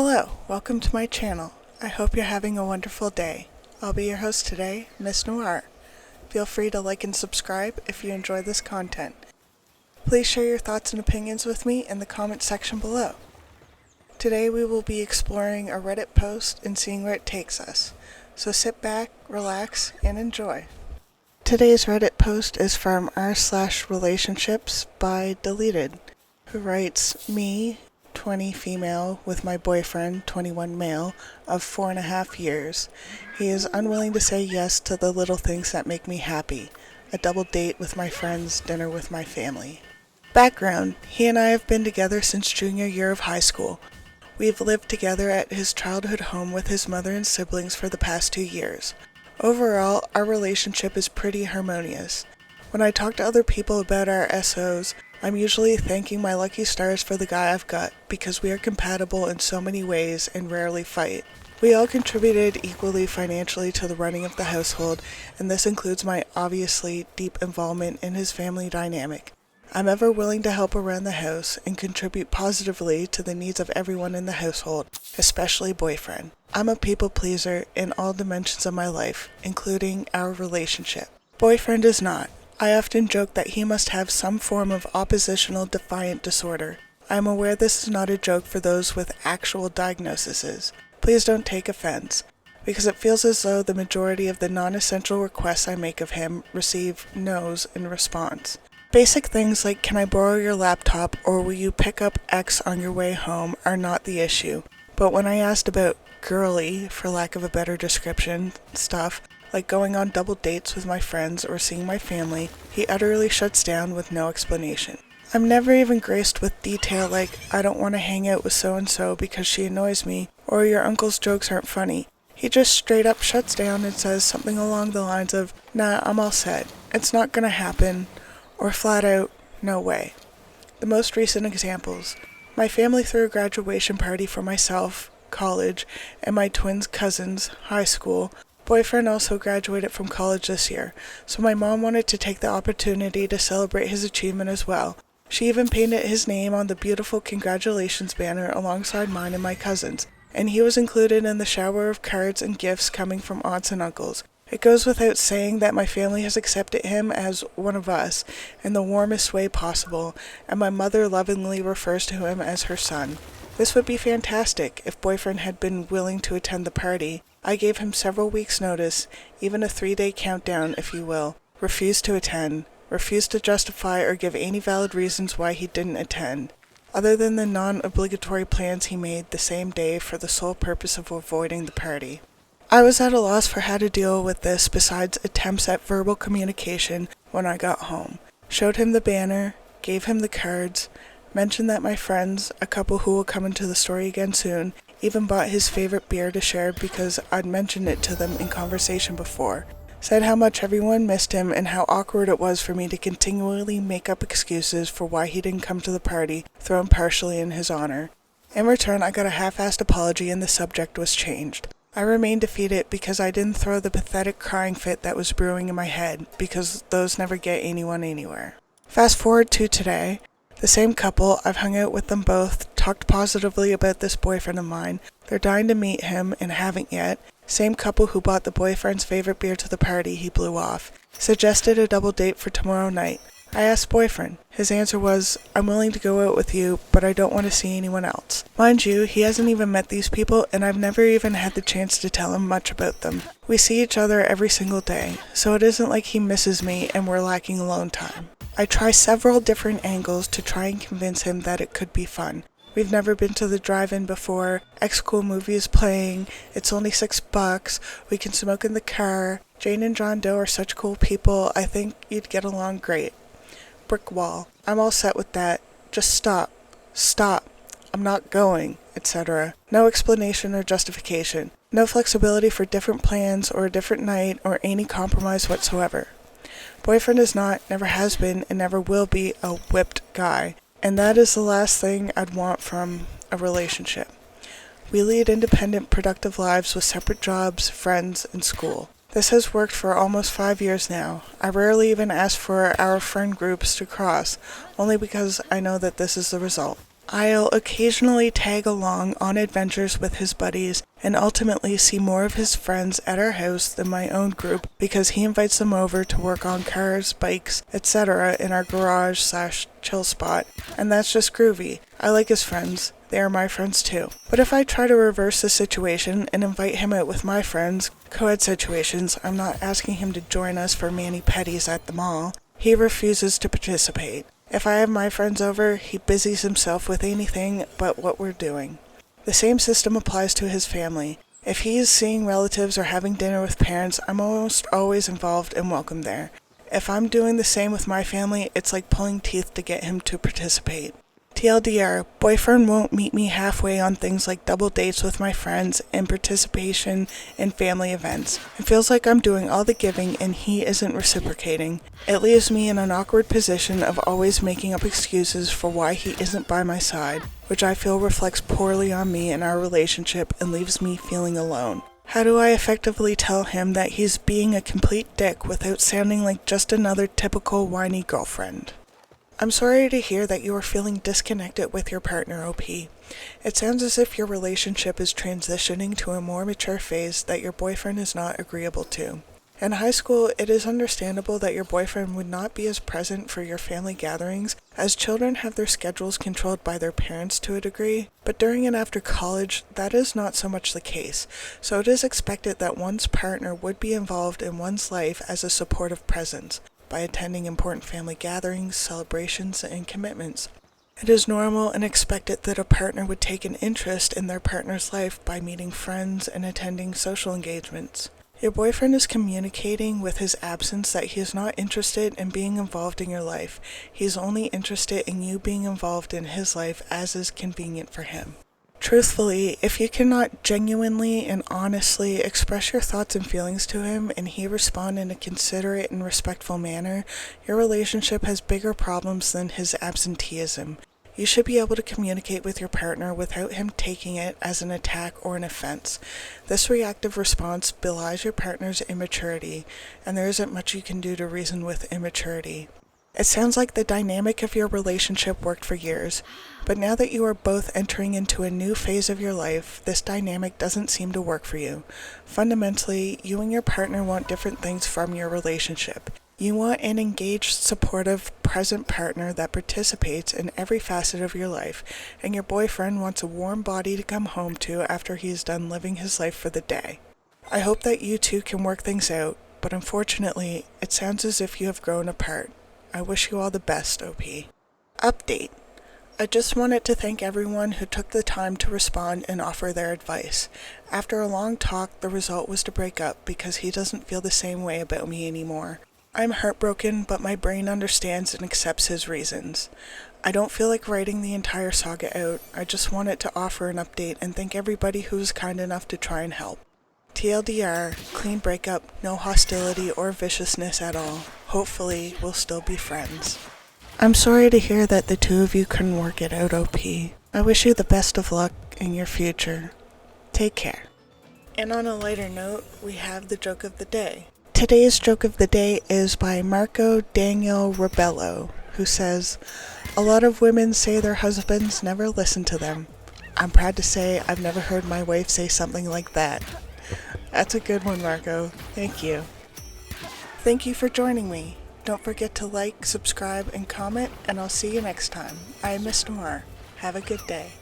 Hello, welcome to my channel. I hope you're having a wonderful day. I'll be your host today, Miss Noir. Feel free to like and subscribe if you enjoy this content. Please share your thoughts and opinions with me in the comment section below. Today we will be exploring a Reddit post and seeing where it takes us. So sit back, relax, and enjoy. Today's Reddit post is from r/relationships by Deleted, who writes, me, 20 female, with my boyfriend, 21 male, of 4.5 years. He is unwilling to say yes to the little things that make me happy. A double date with my friends, dinner with my family. Background: he and I have been together since junior year of high school. We've lived together at his childhood home with his mother and siblings for the past 2 years. Overall, our relationship is pretty harmonious. When I talk to other people about our SOs, I'm usually thanking my lucky stars for the guy I've got, because we are compatible in so many ways and rarely fight. We all contributed equally financially to the running of the household, and this includes my obviously deep involvement in his family dynamic. I'm ever willing to help around the house and contribute positively to the needs of everyone in the household, especially boyfriend. I'm a people pleaser in all dimensions of my life, including our relationship. Boyfriend is not. I often joke that he must have some form of oppositional defiant disorder. I am aware this is not a joke for those with actual diagnoses. Please don't take offense, because it feels as though the majority of the non-essential requests I make of him receive no's in response. Basic things like, can I borrow your laptop, or will you pick up X on your way home, are not the issue. But when I asked about girly, for lack of a better description, stuff, like going on double dates with my friends or seeing my family, he utterly shuts down with no explanation. I'm never even graced with detail like, I don't want to hang out with so-and-so because she annoys me, or your uncle's jokes aren't funny. He just straight up shuts down and says something along the lines of, nah, I'm all set, it's not gonna happen, or flat out, no way. The most recent examples: my family threw a graduation party for myself, college, and my twins' cousins, high school. Boyfriend also graduated from college this year, so my mom wanted to take the opportunity to celebrate his achievement as well. She even painted his name on the beautiful congratulations banner alongside mine and my cousins, and he was included in the shower of cards and gifts coming from aunts and uncles. It goes without saying that my family has accepted him as one of us in the warmest way possible, and my mother lovingly refers to him as her son. This would be fantastic if boyfriend had been willing to attend the party. I gave him several weeks' notice, even a 3-day countdown, if you will. Refused to attend. Refused to justify or give any valid reasons why he didn't attend, other than the non-obligatory plans he made the same day for the sole purpose of avoiding the party. I was at a loss for how to deal with this besides attempts at verbal communication when I got home. Showed him the banner, gave him the cards, mentioned that my friends, a couple who will come into the story again soon, even bought his favorite beer to share because I'd mentioned it to them in conversation before. Said how much everyone missed him and how awkward it was for me to continually make up excuses for why he didn't come to the party, thrown partially in his honor. In return, I got a half-assed apology and the subject was changed. I remained defeated because I didn't throw the pathetic crying fit that was brewing in my head, because those never get anyone anywhere. Fast forward to today. The same couple, I've hung out with them both, talked positively about this boyfriend of mine. They're dying to meet him and haven't yet. Same couple who bought the boyfriend's favorite beer to the party he blew off. Suggested a double date for tomorrow night. I asked boyfriend. His answer was, I'm willing to go out with you, but I don't want to see anyone else. Mind you, he hasn't even met these people, and I've never even had the chance to tell him much about them. We see each other every single day, so it isn't like he misses me and we're lacking alone time. I try several different angles to try and convince him that it could be fun. We've never been to the drive-in before, X cool movie is playing, it's only $6, we can smoke in the car, Jane and John Doe are such cool people, I think you'd get along great. Brick wall. I'm all set with that. Just stop. Stop. I'm not going, etc. No explanation or justification. No flexibility for different plans or a different night or any compromise whatsoever. Boyfriend is not, never has been, and never will be a whipped guy, and that is the last thing I'd want from a relationship. We lead independent, productive lives with separate jobs, friends, and school. This has worked for almost 5 years now. I rarely even ask for our friend groups to cross, only because I know that this is the result. I'll occasionally tag along on adventures with his buddies and ultimately see more of his friends at our house than my own group because he invites them over to work on cars, bikes, etc. in our garage/chill spot, and that's just groovy. I like his friends. They are my friends too. But if I try to reverse the situation and invite him out with my friends, co-ed situations, I'm not asking him to join us for mani-pedis at the mall. He refuses to participate. If I have my friends over, he busies himself with anything but what we're doing. The same system applies to his family. If he is seeing relatives or having dinner with parents, I'm almost always involved and welcome there. If I'm doing the same with my family, it's like pulling teeth to get him to participate. TLDR, boyfriend won't meet me halfway on things like double dates with my friends and participation in family events. It feels like I'm doing all the giving and he isn't reciprocating. It leaves me in an awkward position of always making up excuses for why he isn't by my side, which I feel reflects poorly on me and our relationship and leaves me feeling alone. How do I effectively tell him that he's being a complete dick without sounding like just another typical whiny girlfriend? I'm sorry to hear that you are feeling disconnected with your partner, OP. It sounds as if your relationship is transitioning to a more mature phase that your boyfriend is not agreeable to. In high school, it is understandable that your boyfriend would not be as present for your family gatherings, as children have their schedules controlled by their parents to a degree, but during and after college, that is not so much the case, so it is expected that one's partner would be involved in one's life as a supportive presence, by attending important family gatherings, celebrations, and commitments. It is normal and expected that a partner would take an interest in their partner's life by meeting friends and attending social engagements. Your boyfriend is communicating with his absence that he is not interested in being involved in your life. He is only interested in you being involved in his life as is convenient for him. Truthfully, if you cannot genuinely and honestly express your thoughts and feelings to him and he respond in a considerate and respectful manner, your relationship has bigger problems than his absenteeism. You should be able to communicate with your partner without him taking it as an attack or an offense. This reactive response belies your partner's immaturity, and there isn't much you can do to reason with immaturity. It sounds like the dynamic of your relationship worked for years, but now that you are both entering into a new phase of your life, this dynamic doesn't seem to work for you. Fundamentally, you and your partner want different things from your relationship. You want an engaged, supportive, present partner that participates in every facet of your life, and your boyfriend wants a warm body to come home to after he is done living his life for the day. I hope that you two can work things out, but unfortunately, it sounds as if you have grown apart. I wish you all the best, OP. Update. I just wanted to thank everyone who took the time to respond and offer their advice. After a long talk, the result was to break up because he doesn't feel the same way about me anymore. I'm heartbroken, but my brain understands and accepts his reasons. I don't feel like writing the entire saga out. I just wanted to offer an update and thank everybody who was kind enough to try and help. TLDR, clean breakup, no hostility or viciousness at all. Hopefully, we'll still be friends. I'm sorry to hear that the two of you couldn't work it out, OP. I wish you the best of luck in your future. Take care. And on a lighter note, we have the joke of the day. Today's joke of the day is by Marco Daniel Rebello, who says, "A lot of women say their husbands never listen to them. I'm proud to say I've never heard my wife say something like that." That's a good one, Marco. Thank you. Thank you for joining me. Don't forget to like, subscribe, and comment, and I'll see you next time. I am Miss Noir. Have a good day.